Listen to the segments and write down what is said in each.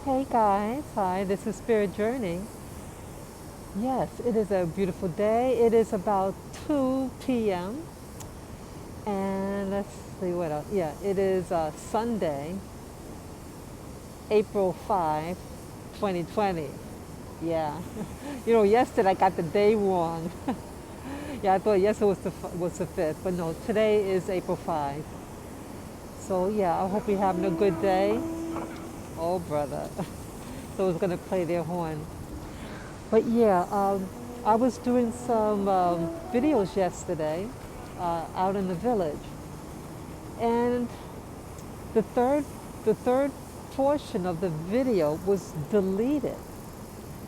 Hey guys, hi, this is Spirit Journey. Yes, it is a beautiful day. It is about 2 p.m. and let's see what else. Yeah, it is Sunday, April 5, 2020. Yeah. Yesterday I got the day wrong. Yeah, I thought yesterday was the 5th, but no, today is April 5. So yeah, I hope you're having a good day. Oh, brother. So it's going to play their horn. But yeah, I was doing some videos yesterday out in the village, and the third the third portion of the video was deleted.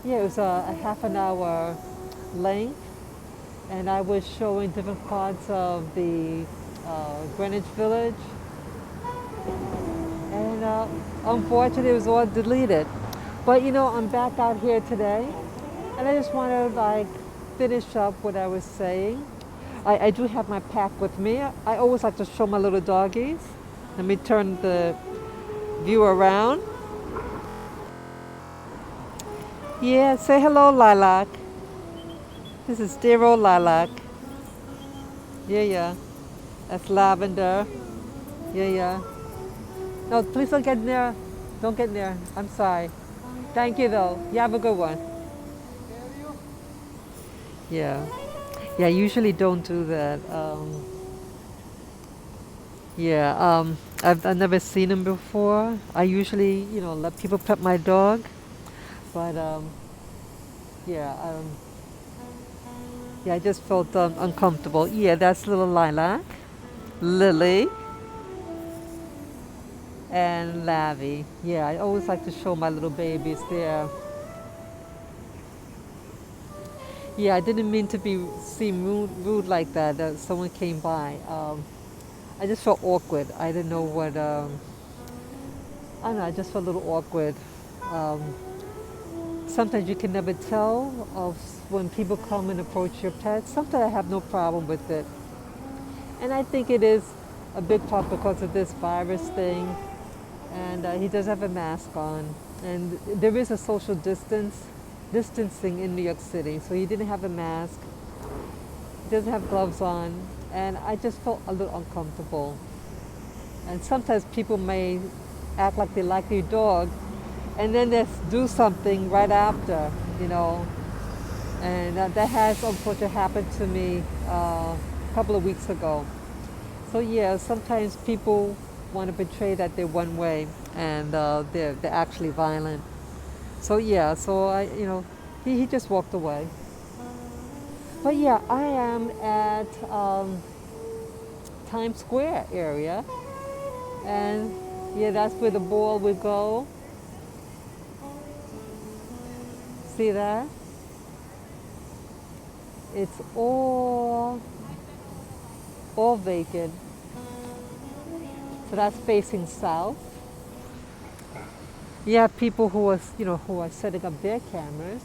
Yeah, it was a half an hour length, and I was showing different parts of the Greenwich Village, and unfortunately, it was all deleted. But I'm back out here today, and I just want to finish up what I was saying. I do have my pack with me. I always like to show my little doggies. Let me turn the view around. Yeah, say hello, Lilac. This is dear old Lilac. Yeah, yeah. That's Lavender. Yeah, yeah. No, please don't get near. Don't get near. I'm sorry. Thank you, though. You have a good one. Yeah. Yeah, I usually don't do that. Yeah, I've never seen him before. I usually, let people pet my dog, but yeah, yeah, I just felt uncomfortable. Yeah, that's little Lilac, Lily, and Lavi. Yeah, I always like to show my little babies there. Yeah, I didn't mean to seem rude like that. Someone came by. I just felt awkward. I didn't know what. I don't know. I just felt a little awkward. Um, Sometimes you can never tell of when people come and approach your pets. Sometimes I have no problem with it. And I think it is a big part because of this virus thing. And he does have a mask on. And there is a social distancing in New York City. So he didn't have a mask. He doesn't have gloves on. And I just felt a little uncomfortable. And sometimes people may act like they like your dog and then they do something right after, you know. And that has unfortunately happened to me a couple of weeks ago. So yeah, sometimes people want to portray that they're one way and they're actually violent. So yeah, so he just walked away. But yeah, I am at Times Square area, and yeah, that's where the ball would go. See that? It's all vacant. So that's facing south. You have people who are setting up their cameras.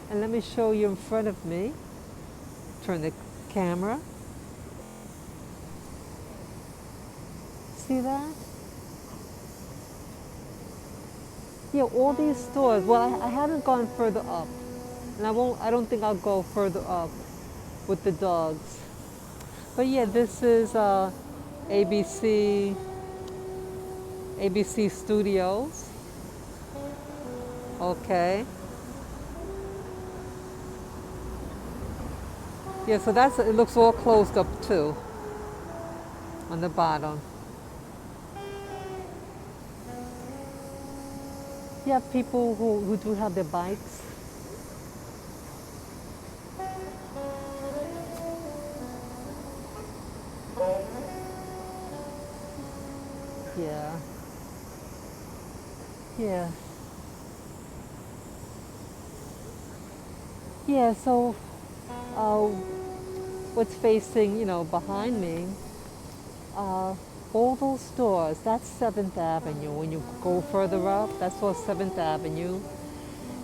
And let me show you in front of me. Turn the camera. See that? Yeah, all these stores. Well, I haven't gone further up. And I don't think I'll go further up with the dogs. But yeah, this is ABC ABC Studios. Okay. Yeah, so it looks all closed up too on the bottom. You have people who do have their bikes. Yeah. Yeah. Yeah, so what's facing, behind me, all those stores, that's 7th Avenue. When you go further up, that's all 7th Avenue.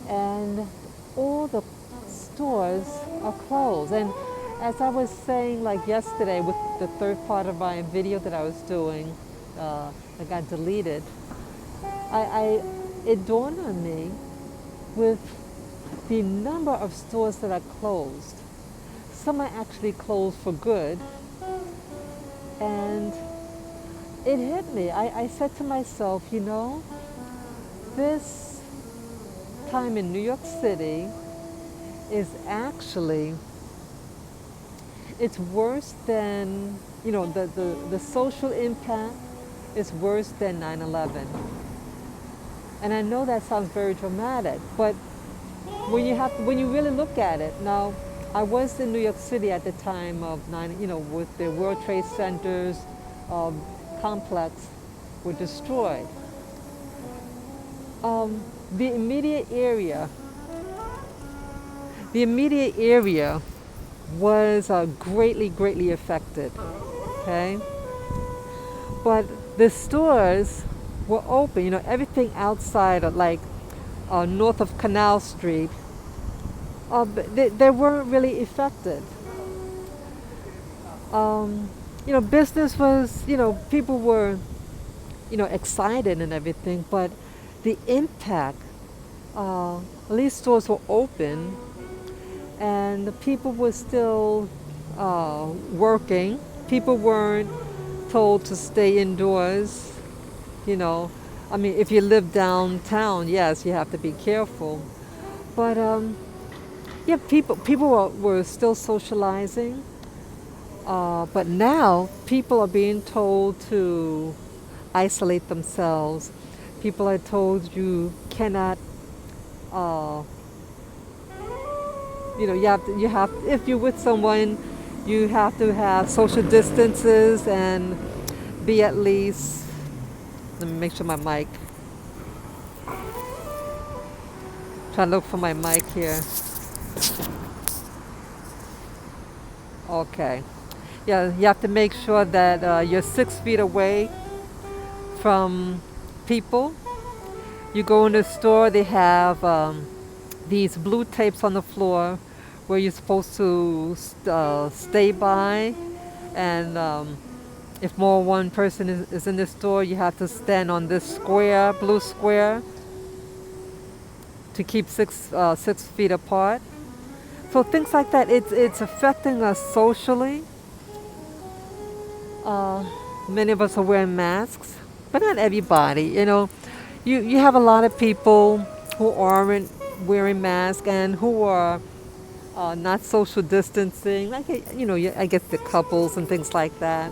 And all the stores are closed. And as I was saying, like yesterday with the third part of my video that I was doing, that got deleted, I it dawned on me with the number of stores that are closed. Some are actually closed for good. And it hit me. I said to myself, this time in New York City is actually, it's worse than, the social impact is worse than 9/11. And I know that sounds very dramatic, but when you really look at it, now I was in New York City at the time of with the World Trade Centers complex were destroyed. The immediate area, was greatly affected. Okay, but the stores were open. Everything outside of north of Canal Street, they weren't really affected. Business was, people were, excited and everything, but the impact, at least stores were open and the people were still working. People weren't told to stay indoors, if you live downtown, yes, you have to be careful. But yeah, people were still socializing. But now people are being told to isolate themselves. People are told you cannot, you have, if you're with someone, you have to have social distances and be at least, let me make sure my mic, try to look for my mic here. Okay. Yeah, you have to make sure that you're 6 feet away from people. You go in the store, they have these blue tapes on the floor where you're supposed to stay by. And if more one person is in the store, you have to stand on this square, blue square, to keep 6 feet apart. So things like that, it's affecting us socially. Many of us are wearing masks, but not everybody. You have a lot of people who aren't wearing masks and who are not social distancing. I guess the couples and things like that.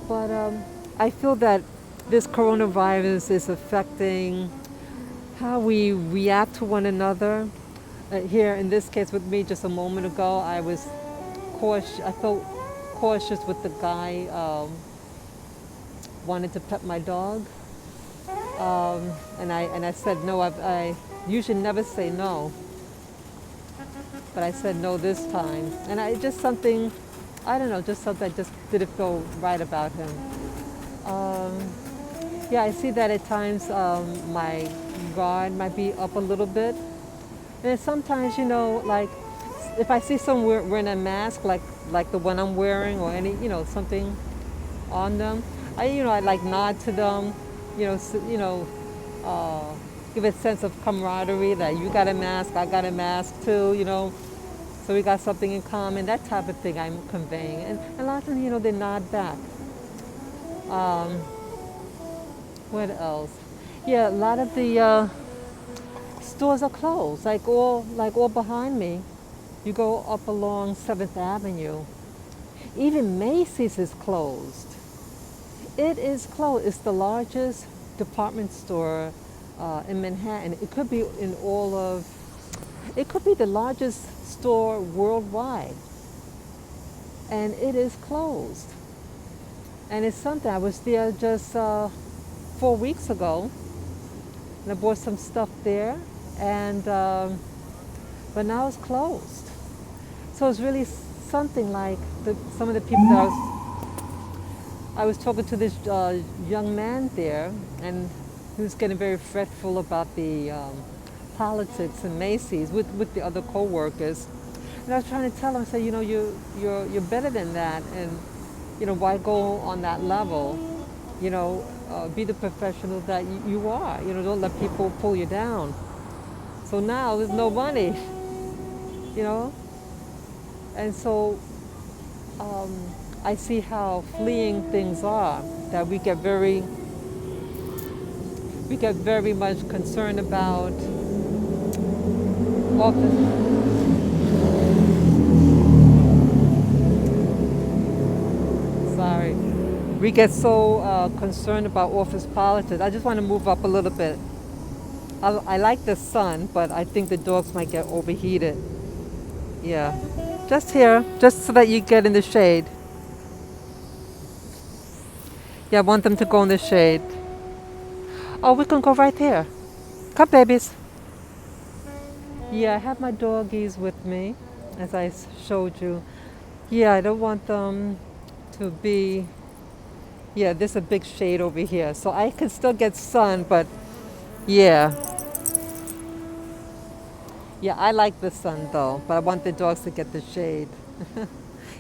But I feel that this coronavirus is affecting how we react to one another. Here, in this case, with me, just a moment ago, I was cautious. I felt cautious with the guy wanted to pet my dog, and I said no. I usually never say no, but I said no this time, and I just something, I don't know, just something that just didn't feel right about him. Yeah, I see that at times my guard might be up a little bit, and sometimes like if I see someone wearing a mask like the one I'm wearing or any something on them, I like nod to them, give a sense of camaraderie that you got a mask, I got a mask too, so we got something in common, that type of thing I'm conveying, and a lot of them they nod back. What else? Yeah, a lot of the stores are closed, like all behind me. You go up along 7th Avenue. Even Macy's is closed. It is closed. It's the largest department store in Manhattan. It could be it could be the largest store worldwide. And it is closed. And it's something, I was there just 4 weeks ago, and I bought some stuff there, and but now it's closed. So it's really something like some of the people that I was talking to this young man there, and he was getting very fretful about the politics in Macy's with the other co-workers. And I was trying to tell him, I said, you're better than that, and why go on that level? be the professional that you are. Don't let people pull you down. So now there's no money, you know, and so um, I see how fleeing things are. That we get very much concerned about office. Sorry, we get so concerned about office politics. I just want to move up a little bit. I like the sun, but I think the dogs might get overheated. Yeah, just here, just so that you get in the shade. Yeah, I want them to go in the shade. Oh, we can go right there. Come, babies. Yeah, I have my doggies with me, as I showed you. Yeah, I don't want them to be. Yeah, there's a big shade over here, so I can still get sun, but yeah. Yeah, I like the sun though, but I want the dogs to get the shade.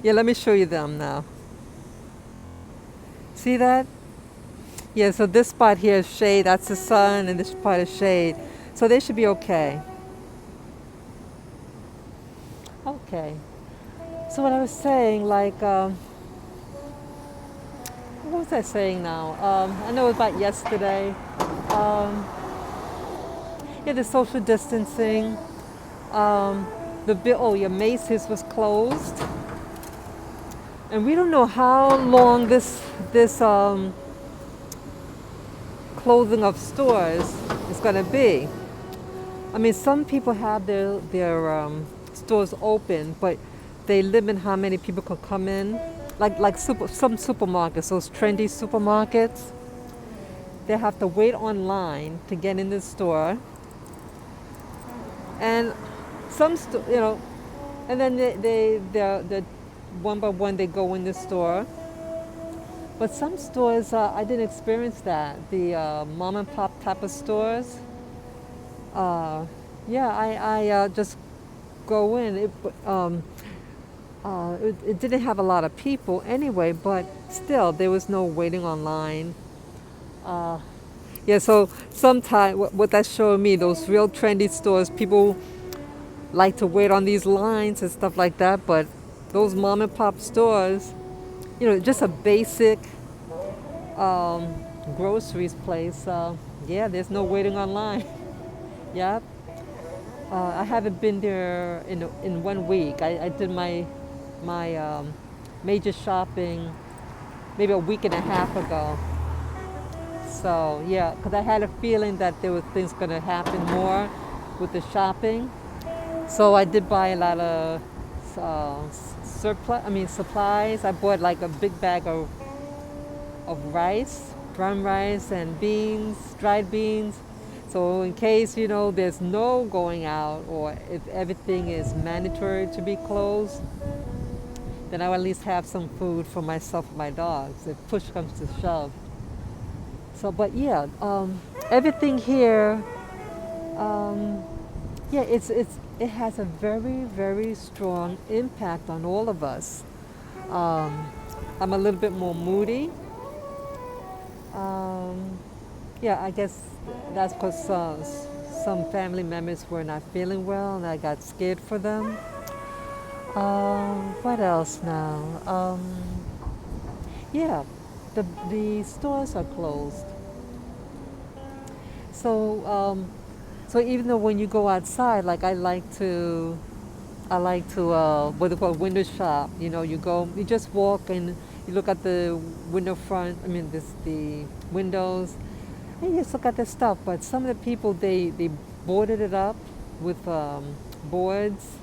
Yeah, let me show you them now. See that? Yeah, so this spot here is shade, that's the sun, and this part is shade. So they should be okay. Okay. So what I was saying, like, what was I saying now? I know it was about yesterday. Um, yeah, the social distancing. Um, your Macy's was closed, and we don't know how long this closing of stores is going to be. I mean, some people have their stores open, but they limit how many people can come in. Like some supermarkets, those trendy supermarkets, they have to wait online to get in the store, and and then they one by one they go in the store. But some stores, I didn't experience that. The mom and pop type of stores, uh, yeah, I just go in. It didn't have a lot of people anyway, but still, there was no waiting online. Uh, yeah, so sometimes what that's showing me, those real trendy stores, people like to wait on these lines and stuff like that, but those mom and pop stores, just a basic um, groceries place, yeah, there's no waiting online. Yeah, I haven't been there in 1 week. I did my major shopping maybe a week and a half ago. So yeah, because I had a feeling that there were things going to happen more with the shopping. So I did buy a lot of supplies. I bought like a big bag of rice, brown rice, and beans, dried beans. So in case there's no going out, or if everything is mandatory to be closed, then I will at least have some food for myself and my dogs if push comes to shove. So, but yeah, everything here, um, yeah, it has a very strong impact on all of us. Um, I'm a little bit more moody. Um, yeah, I guess that's because some family members were not feeling well, and I got scared for them. What else now? Yeah, the stores are closed. So so even though when you go outside, like I like to what they call window shop. You just walk and you look at the window front. I mean, the windows, and you just look at the stuff. But some of the people they boarded it up with boards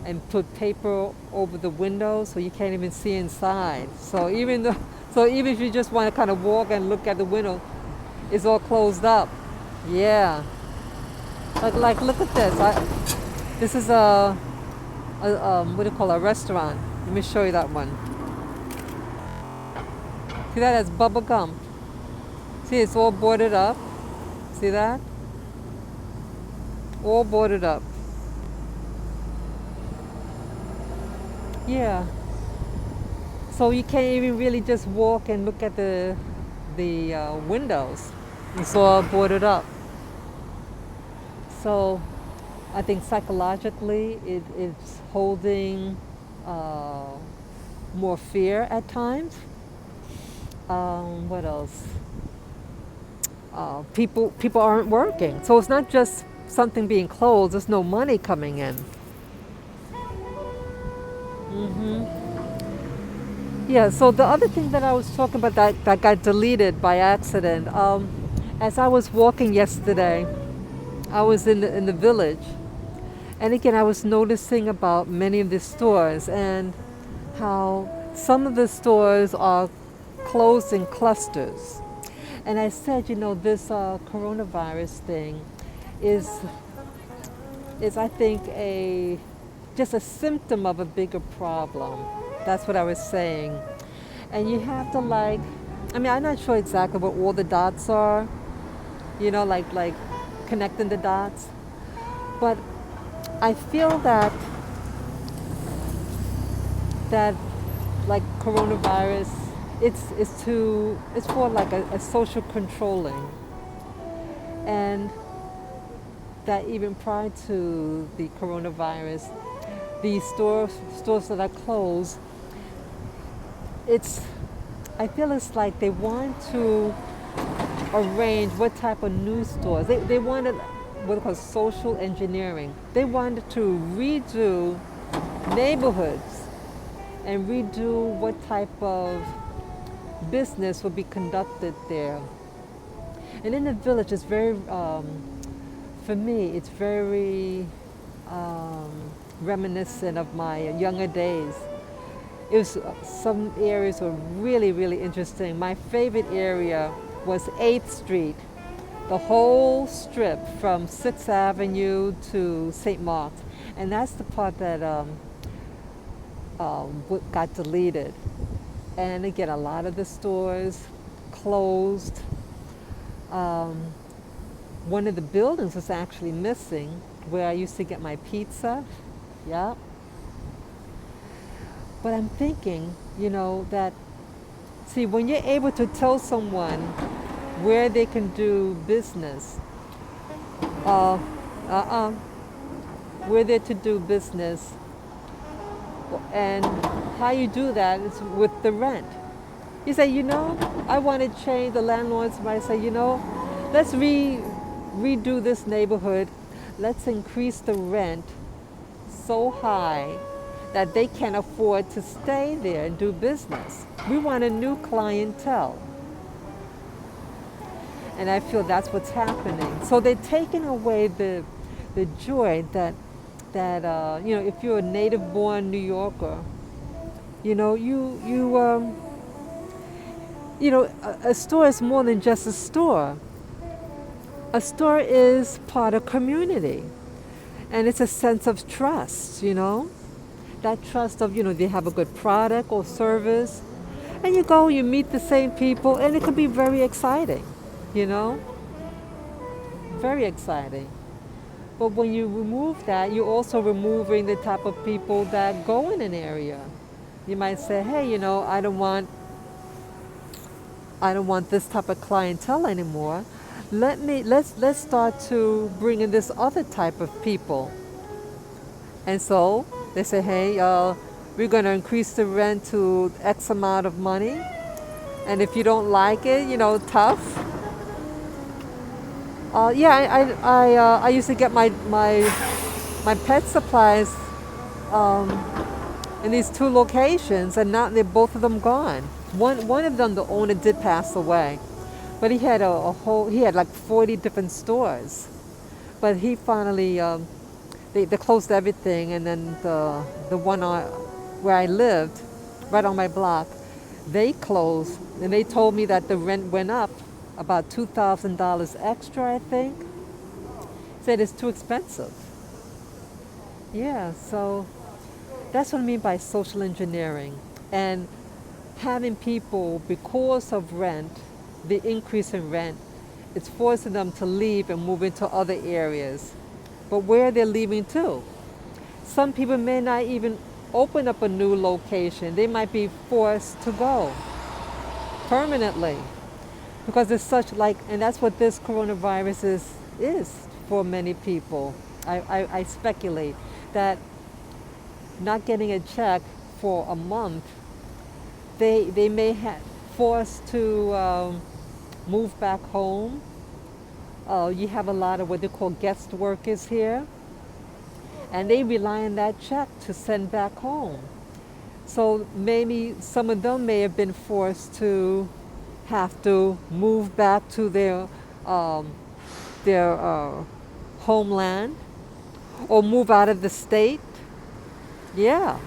and put paper over the window so you can't even see inside. So even if you just want to kind of walk and look at the window, it's all closed up. Yeah. Like look at this. This is what do you call it, a restaurant. Let me show you that one. See that as bubble gum. See, it's all boarded up. See that? All boarded up. Yeah. So you can't even really just walk and look at the windows. It's all boarded up. So I think psychologically it's holding uh, more fear at times. What else? People aren't working, so it's not just something being closed. There's no money coming in. Yeah. So the other thing that I was talking about that got deleted by accident. As I was walking yesterday, I was in the village, and again I was noticing about many of the stores and how some of the stores are closed in clusters. And I said, this coronavirus thing is is I think a just a symptom of a bigger problem. That's what I was saying. And you have to I'm not sure exactly what all the dots are, like connecting the dots. But I feel that like coronavirus, it's for like a social controlling, and that even prior to the coronavirus, these stores that are closed, it's I feel it's like they want to arrange what type of new stores. They wanted what they call social engineering. They wanted to redo neighborhoods and redo what type of business would be conducted there. And in the village, it's very, for me, it's very reminiscent of my younger days. It was some areas were really, really interesting. My favorite area was 8th Street, the whole strip from 6th Avenue to St. Mark's. And that's the part that got deleted. And again, a lot of the stores closed. One of the buildings was actually missing where I used to get my pizza. Yeah. But I'm thinking, that, see, when you're able to tell someone where they can do business, where they're to do business, and how you do that is with the rent. You say, I want to change, the landlords might say, let's redo this neighborhood. Let's increase the rent so high that they can afford to stay there and do business. We want a new clientele. And I feel that's what's happening. So they're taking away the joy that if you're a native-born New Yorker, a store is more than just a store. A store is part of community, and it's a sense of trust. That trust of they have a good product or service, and you go, you meet the same people, and it can be very exciting. Very exciting. But when you remove that, you're also removing the type of people that go in an area. You might say, hey, I don't want this type of clientele anymore. Let's start to bring in this other type of people. And so they say, hey, we're going to increase the rent to X amount of money. And if you don't like it, tough. I used to get my pet supplies in these 2 locations, and now they're both of them gone. One of them, the owner did pass away, but he had he had like 40 different stores. But he finally, they closed everything, and then the one where I lived, right on my block, they closed, and they told me that the rent went up about $2,000 extra, I think. Said it's too expensive. Yeah, so that's what I mean by social engineering. And having people, because of rent, the increase in rent, it's forcing them to leave and move into other areas. But where they're leaving to? Some people may not even open up a new location. They might be forced to go permanently. because it's such like, and that's what this coronavirus is for many people. I speculate that not getting a check for a month, they may have forced to move back home. You have a lot of what they call guest workers here, and they rely on that check to send back home. So maybe some of them may have been forced to have to move back to um, their homeland or move out of the state. Yeah.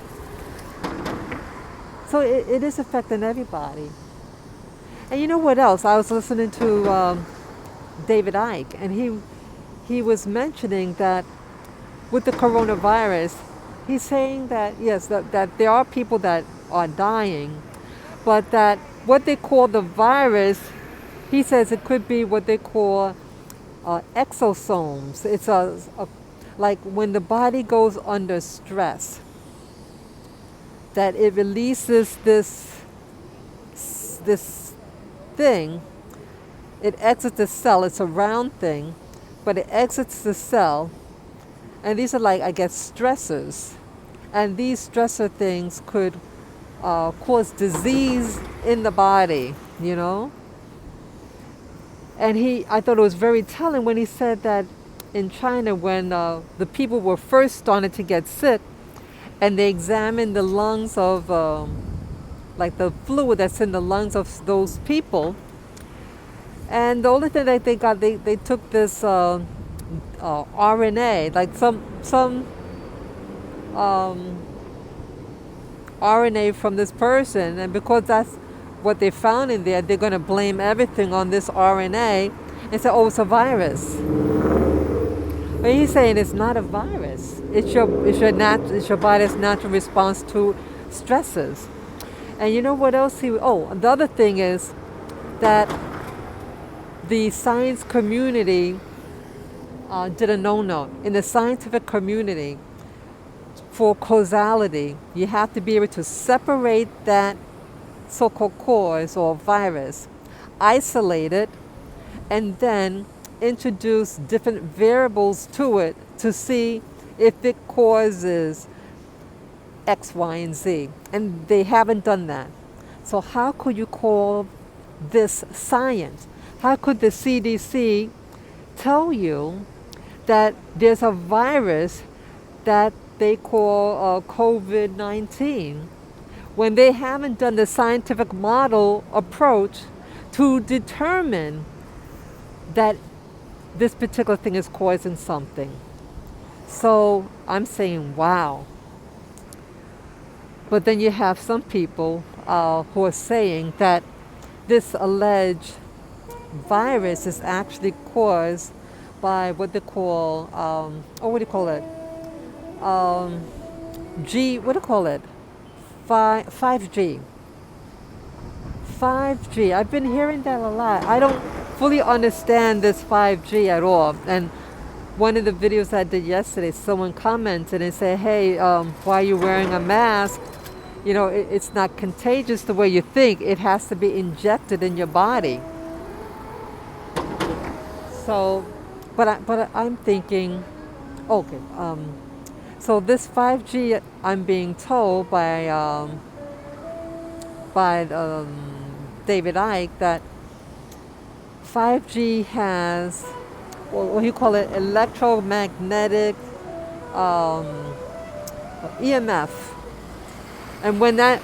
So it is affecting everybody. And you know what else? I was listening to David Icke, and he was mentioning that with the coronavirus, he's saying that yes, that there are people that are dying, but that what they call the virus, he says it could be what they call exosomes. It's like when the body goes under stress, that it releases this thing. It exits the cell. It's a round thing, but it exits the cell. And these are like, I guess, stressors. And these stressor things could cause disease in the body, you know? And I thought it was very telling when he said that in China, when the people were first starting to get sick, and they examined the lungs of, like the fluid that's in the lungs of those people, and the only thing that they got, they took this RNA, like some RNA from this person, and because that's what they found in there, they're going to blame everything on this RNA and say, oh, it's a virus. But he's saying it's not a virus. It's your body's natural response to stresses. And you know what else the other thing is that the science community did a no-no. In the scientific community, for causality, you have to be able to separate that so-called cause or virus, isolate it, and then introduce different variables to it to see if it causes X, Y, and Z. And they haven't done that. So how could you call this science? How could the CDC tell you that there's a virus that they call COVID-19 when they haven't done the scientific model approach to determine that this particular thing is causing something? So I'm saying, wow. But then you have some people who are saying that this alleged virus is actually caused by what they call, what do you call it? What do you call it? 5G. 5G. I've been hearing that a lot. I don't fully understand this 5G at all. And one of the videos I did yesterday, someone commented and said, hey, why are you wearing a mask? You know, it's not contagious the way you think. It has to be injected in your body. So, but I'm thinking, okay, so this 5G, I'm being told by David Icke that 5G has, what do you call it, electromagnetic EMF. And when that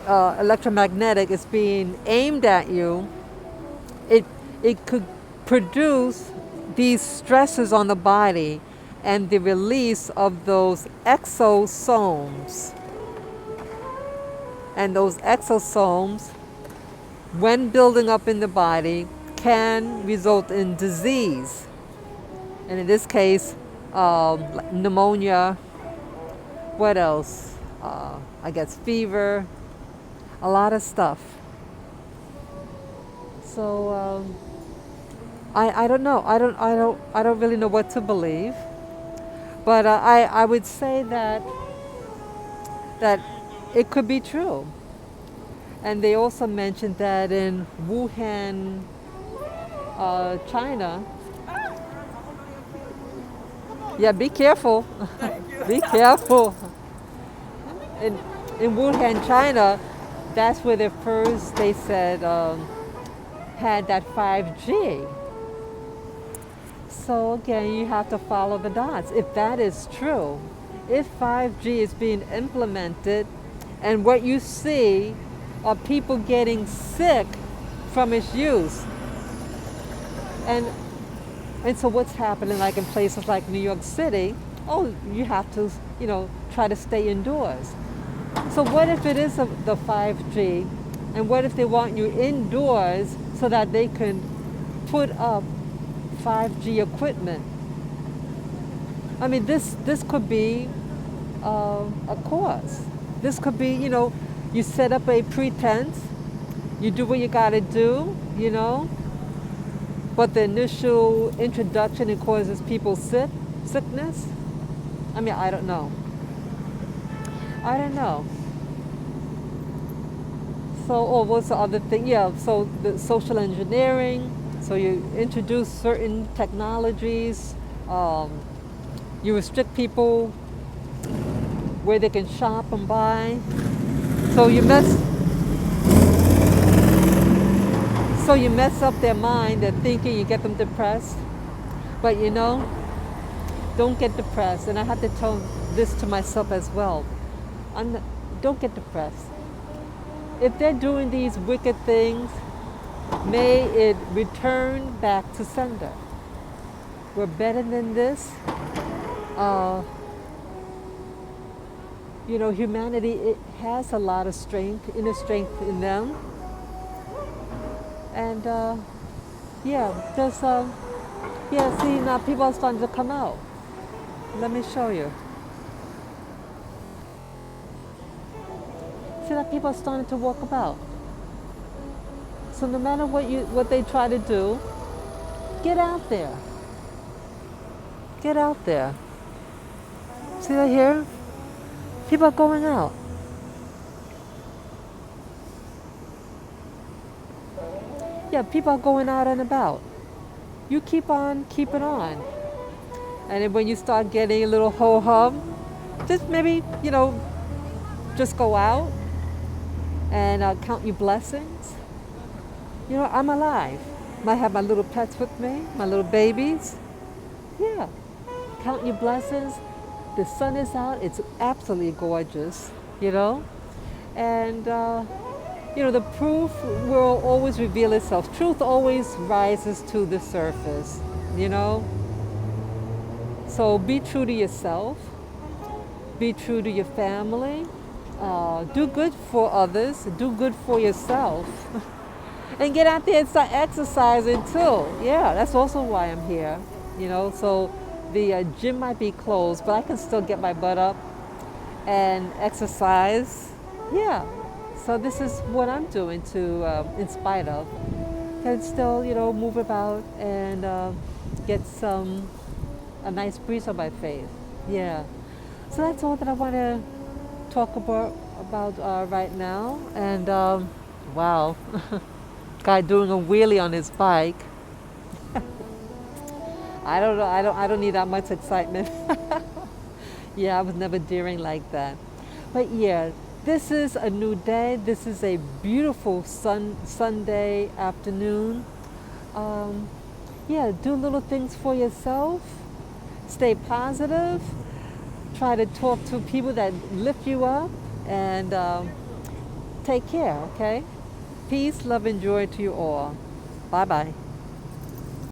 electromagnetic is being aimed at you, it could produce these stresses on the body and the release of those exosomes. And those exosomes, when building up in the body, can result in disease. And in this case, pneumonia, what else? I guess fever, a lot of stuff. So I don't know. I don't really know what to believe. But I would say that it could be true. And they also mentioned that in Wuhan, China, yeah, be careful. Be careful. In, in Wuhan, China, that's where they first, they said, had that 5G. So again, you have to follow the dots. If that is true, if 5G is being implemented and what you see are people getting sick from its use, and and so what's happening like in places like New York City, oh, you have to, try to stay indoors. So what if it is the 5G, and what if they want you indoors so that they can put up 5G equipment? I mean, this could be a cause. This could be, you set up a pretense, you do what you got to do, but the initial introduction, it causes people sickness. I mean, I don't know. I don't know. So, or what's the other thing? Yeah, so the social engineering. So you introduce certain technologies. You restrict people where they can shop and buy. So you mess up their mind, their thinking, you get them depressed. But don't get depressed. And I have to tell this to myself as well. Don't get depressed. If they're doing these wicked things, may it return back to sender. We're better than this. Humanity, it has a lot of strength, inner strength in them. And see, now people are starting to come out. Let me show you. See that people are starting to walk about. So no matter what they try to do, get out there. Get out there. See that here? People are going out. Yeah, people are going out and about. You keep on keeping on. And then when you start getting a little ho-hum, just maybe, just go out and count your blessings. I'm alive. Might have my little pets with me, my little babies. Yeah, count your blessings. The sun is out. It's absolutely gorgeous, And, the proof will always reveal itself. Truth always rises to the surface, So be true to yourself. Be true to your family. Do good for others. Do good for yourself. And get out there and start exercising too. Yeah, that's also why I'm here. So the gym might be closed, but I can still get my butt up and exercise. Yeah. So this is what I'm doing in spite of, can still, move about and get a nice breeze on my face. Yeah. So that's all that I want to talk about right now. And wow, guy doing a wheelie on his bike. I don't know. I don't need that much excitement. Yeah, I was never daring like that. But yeah, this is a new day. This is a beautiful Sunday afternoon. Do little things for yourself. Stay positive. Try to talk to people that lift you up, and take care, okay? Peace, love, and joy to you all. Bye-bye.